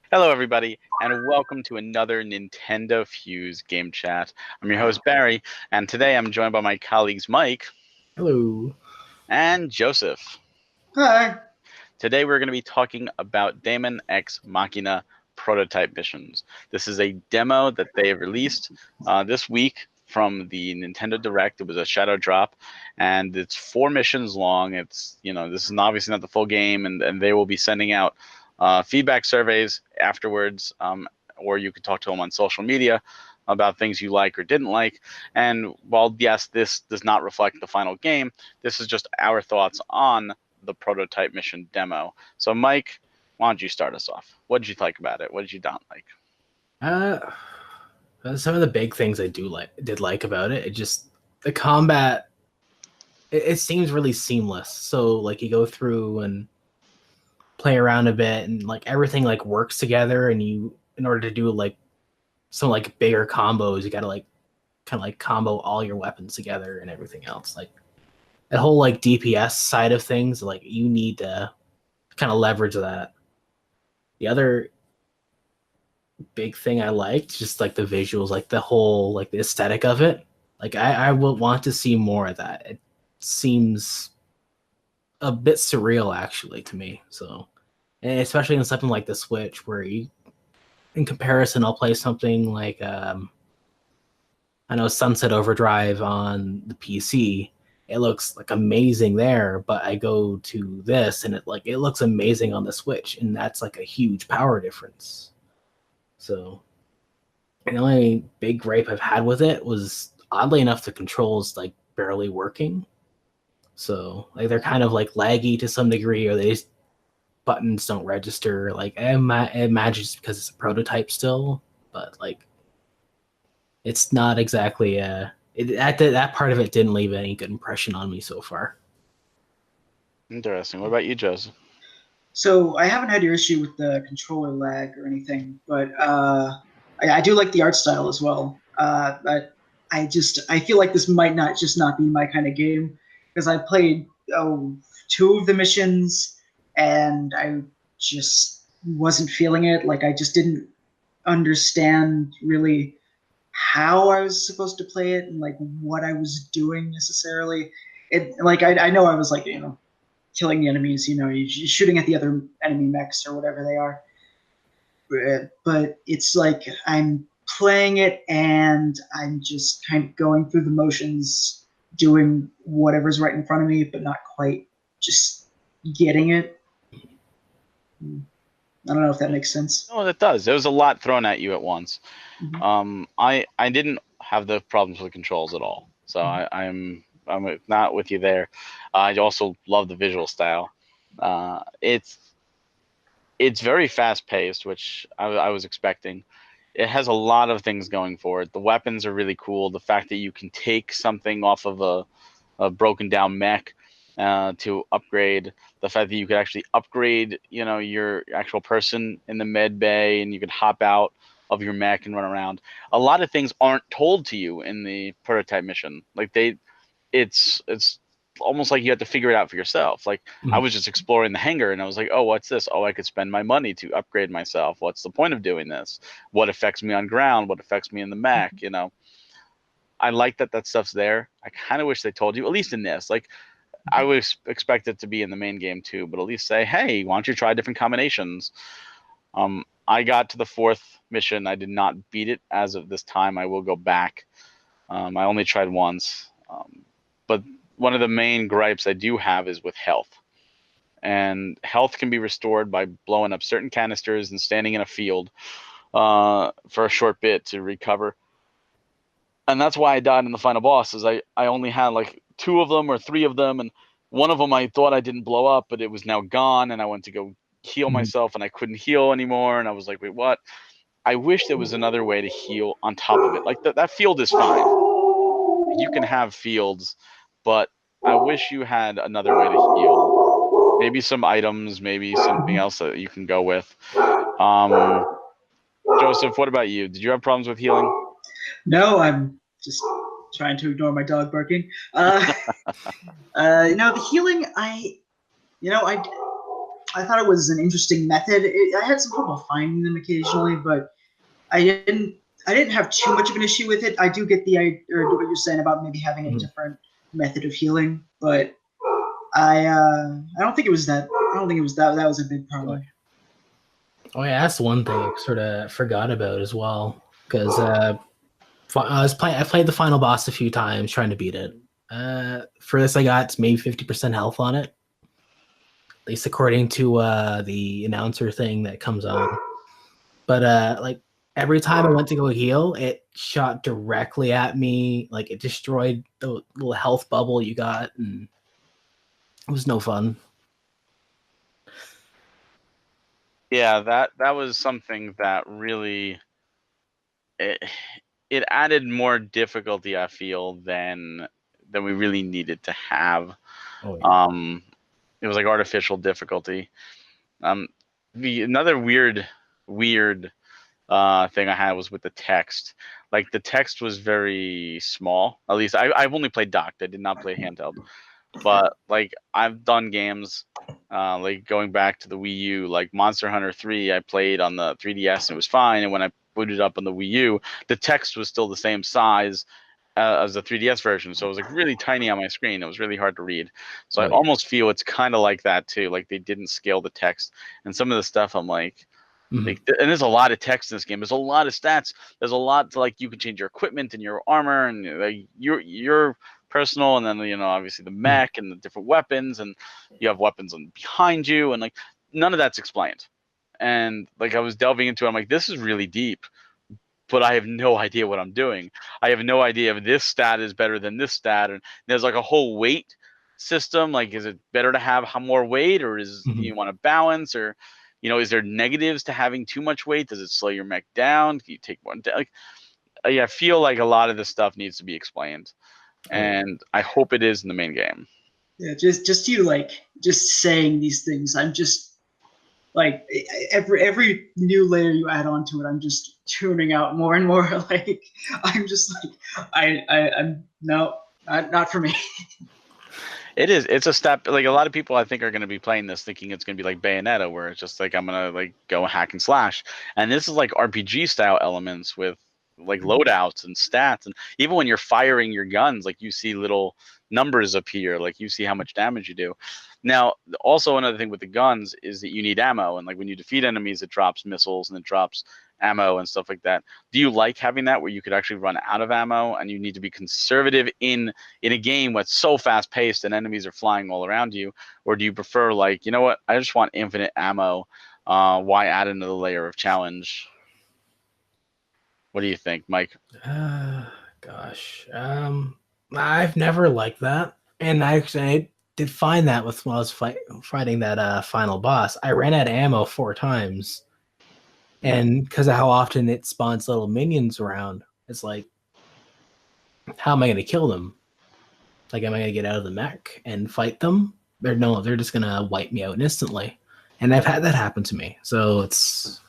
Hello, everybody, and welcome to another NintendoFuse game chat. I'm your host, Barry, and today I'm joined by my colleagues Mike Hello. and Joseph. Hi. Today we're going to be talking about Daemon X Machina prototype missions. This is a demo that they have released this week from the Nintendo Direct. It was a shadow drop, and it's 4 missions long. This is obviously not the full game, and they will be sending out feedback surveys afterwards, or you can talk to them on social media about things you like or didn't like. And while, yes, this does not reflect the final game, this is just our thoughts on the prototype mission demo. So, Mike, why don't you start us off? What did you like about it? What did you not like? Uh, some of the big things I did like about it. It just the combat. It seems really seamless. So like you go through and play around a bit, and like everything like works together. And you, in order to do like some like bigger combos, you gotta like kind of like combo all your weapons together and everything else. Like that whole like DPS side of things, like you need to kind of leverage that. The other big thing I liked, just like the visuals, like the whole like the aesthetic of it. Like I would want to see more of that. It seems a bit surreal actually to me. So, and especially in something like the Switch, where you, in comparison, I'll play something like I know Sunset Overdrive on the PC. It looks like amazing there, but I go to this and it looks amazing on the Switch, and that's like a huge power difference. So the only big gripe I've had with it was, oddly enough, the controls like barely working. So like they're kind of like laggy to some degree, or they just buttons don't register. Like I imagine it's because it's a prototype still, but like it's not exactly that part of it didn't leave any good impression on me so far. Interesting. What about you, Joseph? So I haven't had your issue with the controller lag or anything, but I do like the art style as well. But I feel like this might not be my kind of game because I played 2 of the missions and I just wasn't feeling it. Like I just didn't understand really how I was supposed to play it and like what I was doing necessarily. It like I know I was like killing the enemies, you're shooting at the other enemy mechs or whatever they are. But it's like I'm playing it and I'm just kind of going through the motions, doing whatever's right in front of me, but not quite just getting it. I don't know if that makes sense. Oh, that does. There was a lot thrown at you at once. Mm-hmm. I didn't have the problems with controls at all, so I'm not with you there. I also love the visual style. It's very fast paced, which I was expecting. It has a lot of things going for it. The weapons are really cool. The fact that you can take something off of a broken down mech to upgrade. The fact that you could actually upgrade, your actual person in the med bay, and you could hop out of your mech and run around. A lot of things aren't told to you in the prototype mission. Like it's almost like you have to figure it out for yourself. Like I Mhm. was just exploring the hangar and I was like, oh, what's this? Oh, I could spend my money to upgrade myself. What's the point of doing this? What affects me on ground? What affects me in the mech? I like that stuff's there. I kind of wish they told you, at least in this. Like I would expect it to be in the main game too, but at least say, hey, why don't you try different combinations? I got to the 4th mission. I did not beat it as of this time. I will go back. I only tried once. But one of the main gripes I do have is with health. And health can be restored by blowing up certain canisters and standing in a field for a short bit to recover. And that's why I died in the final boss. Is I only had like 2 of them or 3 of them, and one of them I thought I didn't blow up, but it was now gone, and I went to go heal Mhm. myself, and I couldn't heal anymore, and I was like, wait, what? I wish there was another way to heal on top of it. Like that field is fine. You can have fields, but I wish you had another way to heal. Maybe some items, maybe something else that you can go with. Um, Joseph, what about you? Did you have problems with healing? No, I'm just trying to ignore my dog barking. The healing, you know, I I thought it was an interesting method. I had some trouble finding them occasionally, but I didn't have too much of an issue with it. I do get the or what you're saying about maybe having a different method of healing, but I don't think it was that. I don't think it was that. That was a big problem. Oh yeah, that's one thing I sort of forgot about as well, because I played the final boss a few times trying to beat it. For this, I got maybe 50% health on it, at least according to the announcer thing that comes on. But like every time I went to go heal, it shot directly at me. Like it destroyed the little health bubble you got, and it was no fun. Yeah, that was something that really it added more difficulty, I feel, than we really needed to have. Oh yeah. It was like artificial difficulty. Another weird thing I had was with the text. Like the text was very small. At least I've only played docked. I did not play handheld. But like I've done games, like going back to the Wii U, like Monster Hunter 3, I played on the 3DS and it was fine. And when I booted up on the Wii U, the text was still the same size as the 3DS version, so it was like really tiny on my screen. It was really hard to read. So I Oh, yeah. almost feel it's kind of like that too. Like they didn't scale the text, and some of the stuff I'm like, and there's a lot of text in this game. There's a lot of stats. There's a lot to like. You can change your equipment and your armor and like your personal, and then obviously the mech and the different weapons, and you have weapons on behind you, and like none of that's explained. And like I was delving into it, I'm like, this is really deep, but I have no idea what I'm doing. I have no idea if this stat is better than this stat, and there's like a whole weight system. Like, is it better to have more weight, or do you want to balance, or is there negatives to having too much weight? Does it slow your mech down? Can you take one down? Like, I feel like a lot of this stuff needs to be explained, and I hope it is in the main game. Yeah, just you like just saying these things. I'm just like every new layer you add onto it, I'm just tuning out more and more. Like I'm just like I'm no, not for me. It is. It's a step. Like a lot of people, I think, are going to be playing this thinking it's going to be like Bayonetta, where it's just like I'm gonna like go hack and slash, and this is like RPG style elements with like loadouts and stats, and even when you're firing your guns, like you see little numbers appear, like you see how much damage you do. Now, also another thing with the guns is that you need ammo, and like when you defeat enemies, it drops missiles and it drops ammo and stuff like that. Do you like having that where you could actually run out of ammo and you need to be conservative in a game that's so fast paced and enemies are flying all around you, or do you prefer like, you know what, I just want infinite ammo? Why add another layer of challenge? What do you think, Mike? Gosh, I've never liked that, and I did find that with when I was fighting that final boss. I ran out of ammo 4 times, and because of how often it spawns little minions around, it's like, how am I going to kill them? Like, am I going to get out of the mech and fight them? They're just going to wipe me out instantly, and I've had that happen to me. So it's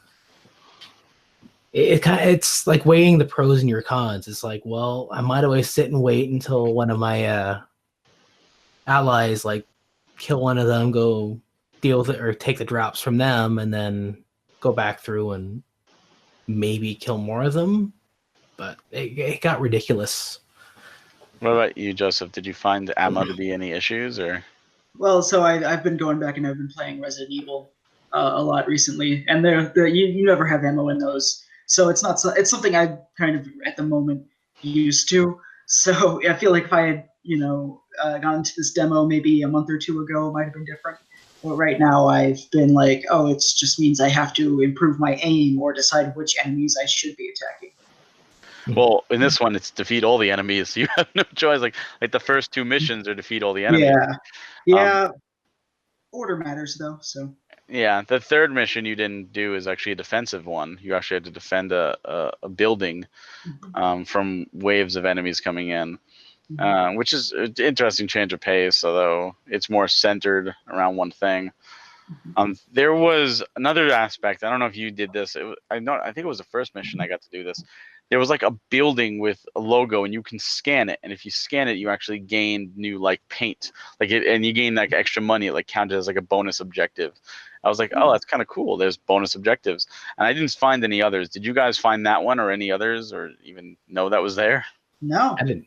like weighing the pros and your cons. It's like, well, I might always sit and wait until one of my allies like kill one of them, go deal with it, or take the drops from them, and then go back through and maybe kill more of them. But it got ridiculous. What about you, Joseph? Did you find the ammo to be any issues, or? Well, so I've been going back and I've been playing Resident Evil a lot recently, and you never have ammo in those, so it's not it's something I kind of at the moment used to. So I feel like if I had gone into this demo maybe a month or two ago, it might have been different. But right now I've been like, oh, it just means I have to improve my aim or decide which enemies I should be attacking. Well, in this one, it's defeat all the enemies. So you have no choice. Like the first 2 missions are defeat all the enemies. Yeah. Order matters though. So. Yeah, the third mission you didn't do is actually a defensive one. You actually had to defend a building from waves of enemies coming in, which is an interesting change of pace, although it's more centered around one thing. There was another aspect. I don't know if you did this. I think it was the first mission I got to do this. there was like a building with a logo, and you can scan it, and if you scan it, you actually gain new like paint, like it, and you gain like extra money. It like counted as like a bonus objective. I was like, oh, that's kind of cool. There's bonus objectives, and I didn't find any others. Did you guys find that one or any others, or even know that was there? No. I didn't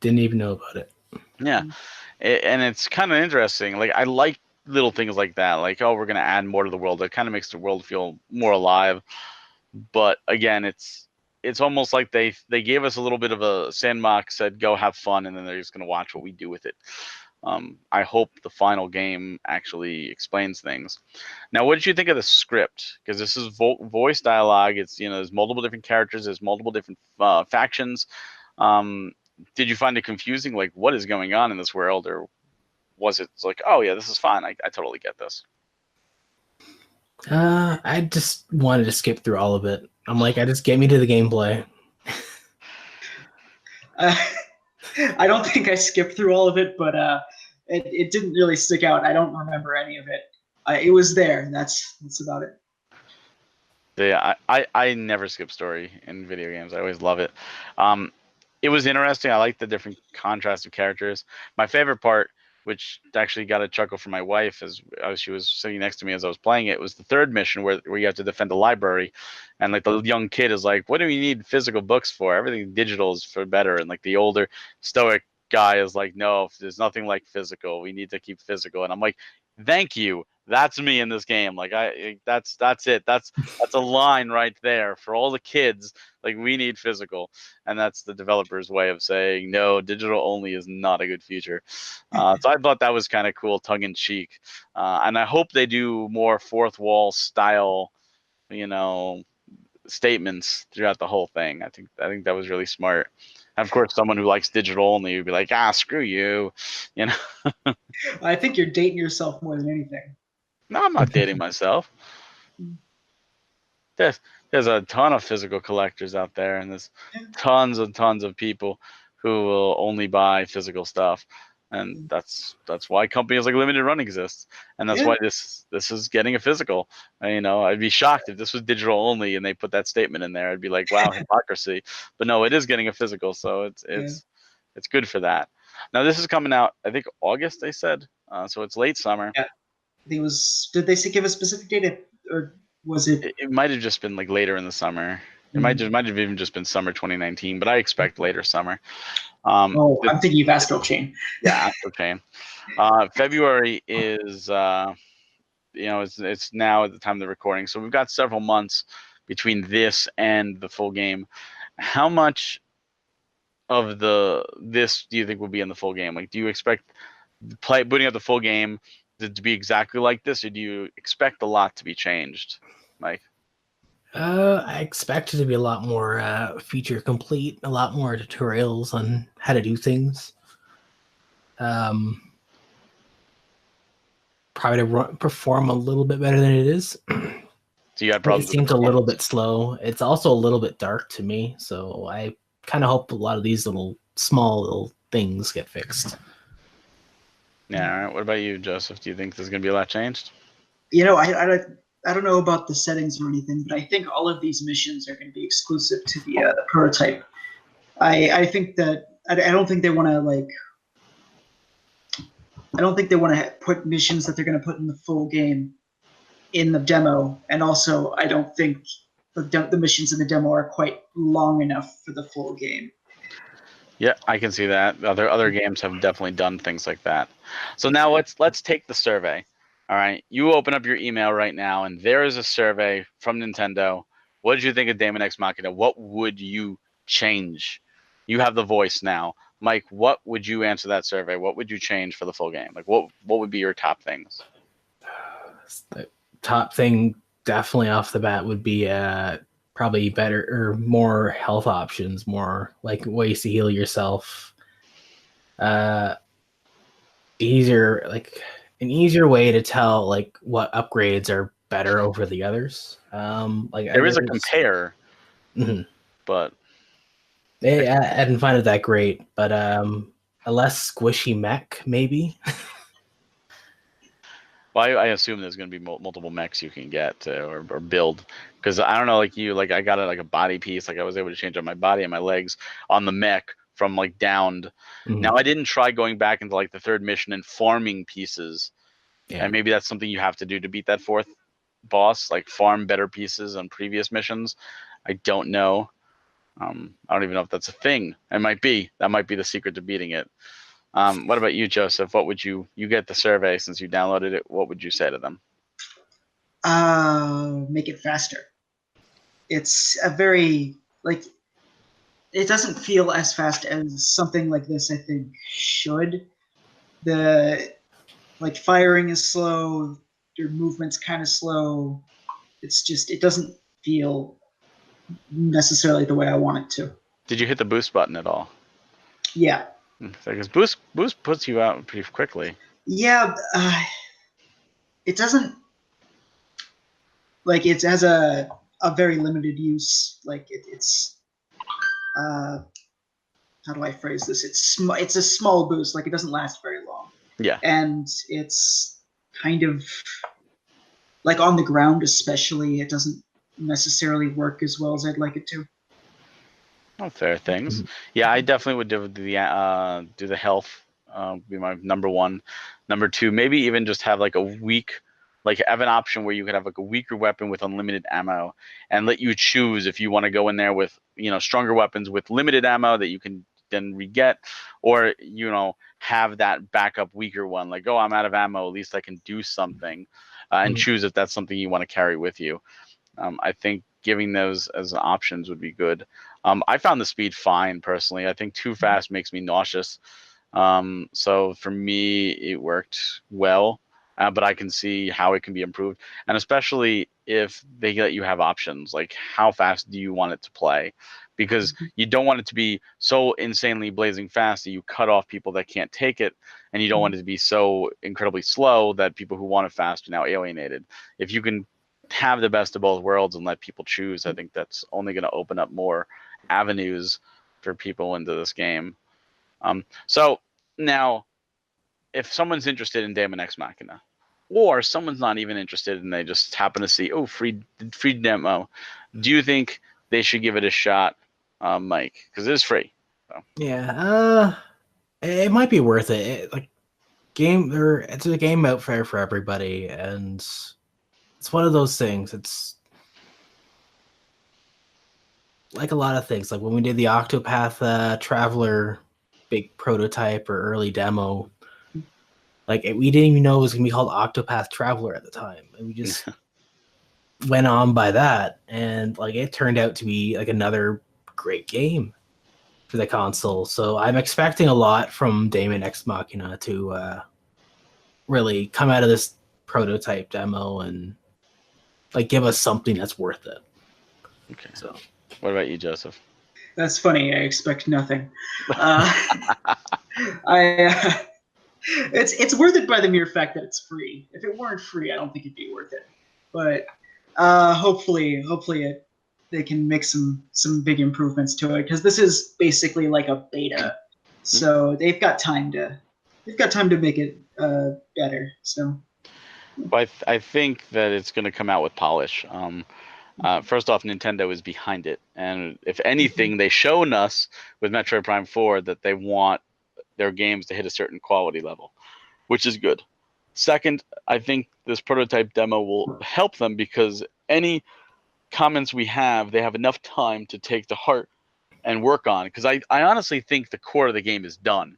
even know about it. Yeah, and it's kind of interesting. Like I like little things like that. Like, oh, we're gonna add more to the world. It kind of makes the world feel more alive. But again, it's almost like they gave us a little bit of a sandbox, said go have fun, and then they're just gonna watch what we do with it. I hope the final game actually explains things. Now, what did you think of the script? Because this is voice dialogue. It's there's multiple different characters. There's multiple different factions. Um, did you find it confusing? Like, what is going on in this world, or was it like, oh yeah, this is fine. I totally get this. I just wanted to skip through all of it. I'm like, I just get me to the gameplay. I don't think I skipped through all of it, but it didn't really stick out. I don't remember any of it. It was there. That's about it. Yeah, I never skip story in video games. I always love it. It was interesting. I like the different contrast of characters. My favorite part, which actually got a chuckle from my wife as she was sitting next to me as I was playing it, was the third mission where you have to defend the library, and like the young kid is like, "What do we need physical books for? Everything digital is for better." And like the older stoic guy is like, "No, there's nothing like physical. We need to keep physical." And I'm like, "Thank you. That's me in this game. Like that's it. That's a line right there for all the kids. Like we need physical." And that's the developer's way of saying no, digital only is not a good future. So I thought that was kind of cool, tongue in cheek, and I hope they do more fourth wall style, you know, statements throughout the whole thing. I think that was really smart. And of course, someone who likes digital only would be like, screw you, you know. I think you're dating yourself more than anything. No, I'm not dating myself. There's a ton of physical collectors out there, and there's tons and tons of people who will only buy physical stuff, and that's why companies like Limited Run exist, and that's why this is getting a physical. I'd be shocked if this was digital only and they put that statement in there. I'd be like, wow, hypocrisy. But no, it is getting a physical, so it's good for that. Now this is coming out, I think August they said, so it's late summer. Yeah. I think it was. Did they give a specific date, or was it? It might have just been like later in the summer. It might have even just been summer 2019, but I expect later summer. I'm thinking of Astral Chain. Yeah, Astral Chain. February is it's now at the time of the recording, so we've got several months between this and the full game. How much of this do you think will be in the full game? Like, do you expect booting up the full game to be exactly like this, or do you expect a lot to be changed, Mike? I expect it to be a lot more feature complete, a lot more tutorials on how to do things. Probably to perform a little bit better than it is. So you had problems. It seems a little bit slow. It's also a little bit dark to me, so I kind of hope a lot of these small little things get fixed. Yeah. All right. What about you, Joseph? Do you think there's going to be a lot changed? I don't know about the settings or anything, but I think all of these missions are going to be exclusive to the prototype. I think that I don't think they want to I don't think they want to put missions that they're going to put in the full game in the demo, and also I don't think the missions in the demo are quite long enough for the full game. Yeah, I can see that. Other games have definitely done things like that. So now let's take the survey. All right, you open up your email right now, and there is a survey from Nintendo. What did you think of Daemon X Machina? What would you change? You have the voice now, Mike. What would you answer that survey? What would you change for the full game? Like, what would be your top things? The top thing, definitely off the bat, would be probably better or more health options, more like ways to heal yourself. Easier, like an easier way to tell like what upgrades are better over the others. Like there is a compare, but I didn't find it that great. But a less squishy mech, maybe. Well, I assume there's going to be multiple mechs you can get to, or build, because I don't know, like you, like I got it like a body piece, like I was able to change out my body and my legs on the mech from like downed. Now I didn't try going back into like the third mission and farming pieces, and maybe that's something you have to do to beat that fourth boss, like farm better pieces on previous missions. I don't know. I don't even know if that's a thing. It might be. That might be the secret to beating it. What about you, Joseph? What would you get the survey since you downloaded it? What would you say to them? Make it faster. It's a very like it doesn't feel as fast as something like this, I think, should. The like firing is slow, your movement's kind of slow. It's just it doesn't feel necessarily the way I want it to. Did you hit the boost button at all? Yeah. Because boost puts you out pretty quickly. Yeah, it doesn't like it has a very limited use. Like it's how do I phrase this? It's a small boost. Like it doesn't last very long. Yeah. And it's kind of like on the ground, especially, it doesn't necessarily work as well as I'd like it to. Oh, fair things. Yeah, I definitely would do the health. Be my number one. Number two, maybe even just have like a weak, like have an option where you could have like a weaker weapon with unlimited ammo, and let you choose if you want to go in there with stronger weapons with limited ammo that you can then re-get, or have that backup weaker one. Like, oh, I'm out of ammo. At least I can do something, and choose if that's something you want to carry with you. I think giving those as options would be good. I found the speed fine personally. I think too fast makes me nauseous. So for me, it worked well, but I can see how it can be improved, and especially if they let you have options, like how fast do you want it to play? Because you don't want it to be so insanely blazing fast that you cut off people that can't take it, and you don't want it to be so incredibly slow that people who want it fast are now alienated. If you can have the best of both worlds and let people choose, I think that's only going to open up more avenues for people into this game. So now, if someone's interested in Daemon X Machina, or someone's not even interested and they just happen to see, oh, free demo, do you think they should give it a shot, Mike? Because it is free. So. Yeah, it might be worth it. It's a game out there for everybody, and it's one of those things. It's like a lot of things. Like when we did the Octopath Traveler big prototype or early demo, we didn't even know it was gonna be called Octopath Traveler at the time, and we just went on by that, and it turned out to be another great game for the console. So I'm expecting a lot from Daemon X Machina to really come out of this prototype demo and give us something that's worth it. Okay. So, what about you, Joseph? That's funny. I expect nothing. It's worth it by the mere fact that it's free. If it weren't free, I don't think it'd be worth it. But hopefully they can make some big improvements to it, because this is basically like a beta, so they've got time to make it better. So, well, I think that it's going to come out with polish. First off, Nintendo is behind it, and if anything, they've shown us with Metroid Prime 4 that they want their games to hit a certain quality level, which is good. Second, I think this prototype demo will help them, because any comments we have, they have enough time to take to heart and work on. Because I honestly think the core of the game is done.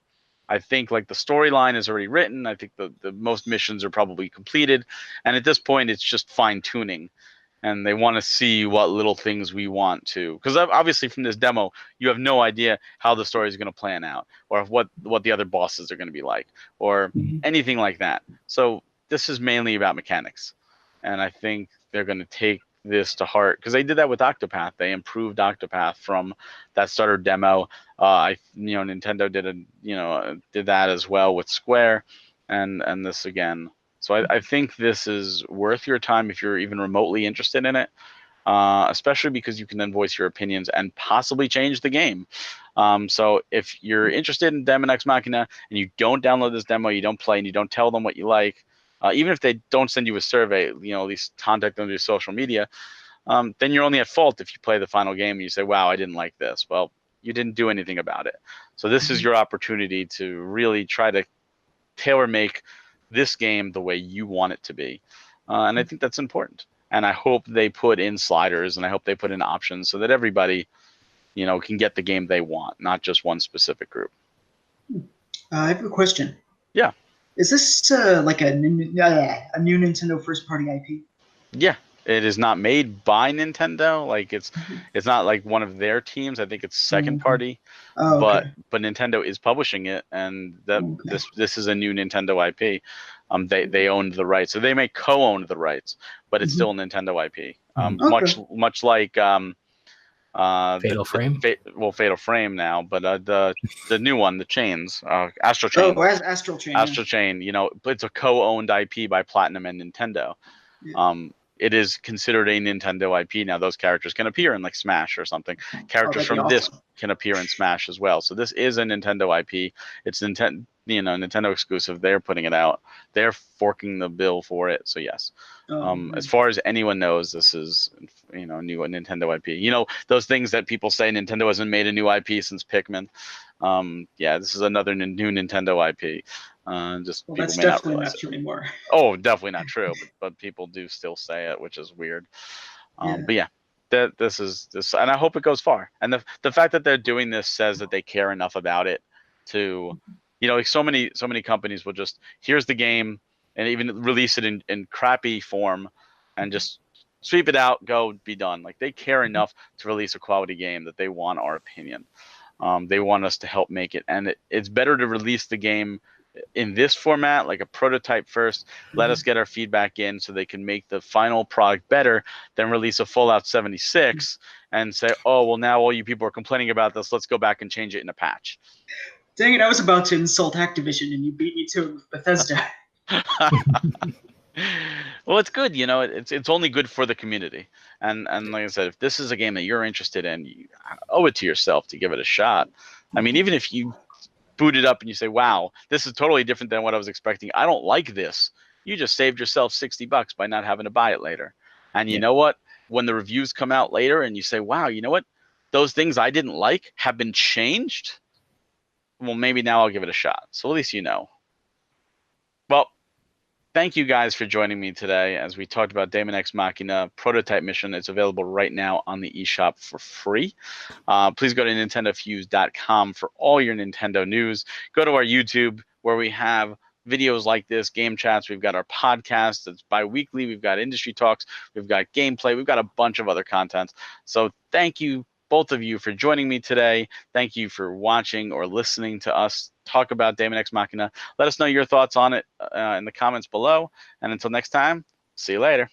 I think the storyline is already written. I think the most missions are probably completed, and at this point, it's just fine tuning. And they want to see what little things we want to, because obviously from this demo you have no idea how the story is going to plan out, or what the other bosses are going to be like, or anything like that. So this is mainly about mechanics, and I think they're going to take this to heart, because they did that with Octopath. They improved Octopath from that starter demo. Nintendo did that as well with Square, and this again. So I think this is worth your time if you're even remotely interested in it, especially because you can then voice your opinions and possibly change the game. So if you're interested in Daemon X Machina and you don't download this demo, you don't play, and you don't tell them what you like, even if they don't send you a survey, at least contact them through social media. Then you're only at fault if you play the final game and you say, wow, I didn't like this. Well, you didn't do anything about it. So this is your opportunity to really try to tailor make this game the way you want it to be. And I think that's important. And I hope they put in sliders and I hope they put in options so that everybody, can get the game they want, not just one specific group. I have a question. Yeah. Is this like a new Nintendo first-party IP? Yeah. It is not made by Nintendo. Like it's not like one of their teams. I think it's second party. Oh, but okay. Nintendo is publishing it, and Okay. this is a new Nintendo IP. They owned the rights, so they may co-own the rights, but it's still a Nintendo IP. Okay. Much like Fatal Frame. Fatal Frame now, but the new one, the Chains, Astral Chain. Oh, Astral Chain. Astral Chain, it's a co-owned IP by Platinum and Nintendo. Yeah. It is considered a Nintendo IP now. Those characters can appear in like Smash or something. Characters that'd be from this awesome. can appear in Smash as well. So this is a Nintendo IP. It's Nintendo exclusive. They're putting it out. They're forking the bill for it. So yes. As far as anyone knows, this is new Nintendo IP. Those things that people say Nintendo hasn't made a new IP since Pikmin. This is another new Nintendo IP. Just people That's may not definitely realize not true anymore. Oh, definitely not true, but people do still say it, which is weird. But yeah, this is, and I hope it goes far. And the fact that they're doing this says that they care enough about it to, like so many companies will just, here's the game and even release it in crappy form and just sweep it out, go, be done. Like they care enough to release a quality game that they want our opinion. They want us to help make it, and it's better to release the game in this format, like a prototype first, let us get our feedback in so they can make the final product better, then release a Fallout 76 and say, oh, well, now all you people are complaining about this, let's go back and change it in a patch. Dang it, I was about to insult Activision and you beat me to it with Bethesda. Well, it's good, it's only good for the community. And like I said, if this is a game that you're interested in, you owe it to yourself to give it a shot. I mean, even if you boot it up and you say, wow, this is totally different than what I was expecting, I don't like this, you just saved yourself $60 by not having to buy it later. And you know what? When the reviews come out later and you say, wow, you know what? Those things I didn't like have been changed. Well, maybe now I'll give it a shot. So at least you know. Well, thank you guys for joining me today as we talked about Daemon X Machina prototype mission. It's available right now on the eShop for free. Please go to NintendoFuse.com for all your Nintendo news. Go to our YouTube where we have videos like this, game chats. We've got our podcast that's bi-weekly. We've got industry talks. We've got gameplay. We've got a bunch of other content. So thank you, both of you, for joining me today. Thank you for watching or listening to us talk about Daemon X Machina. Let us know your thoughts on it in the comments below. And until next time, see you later.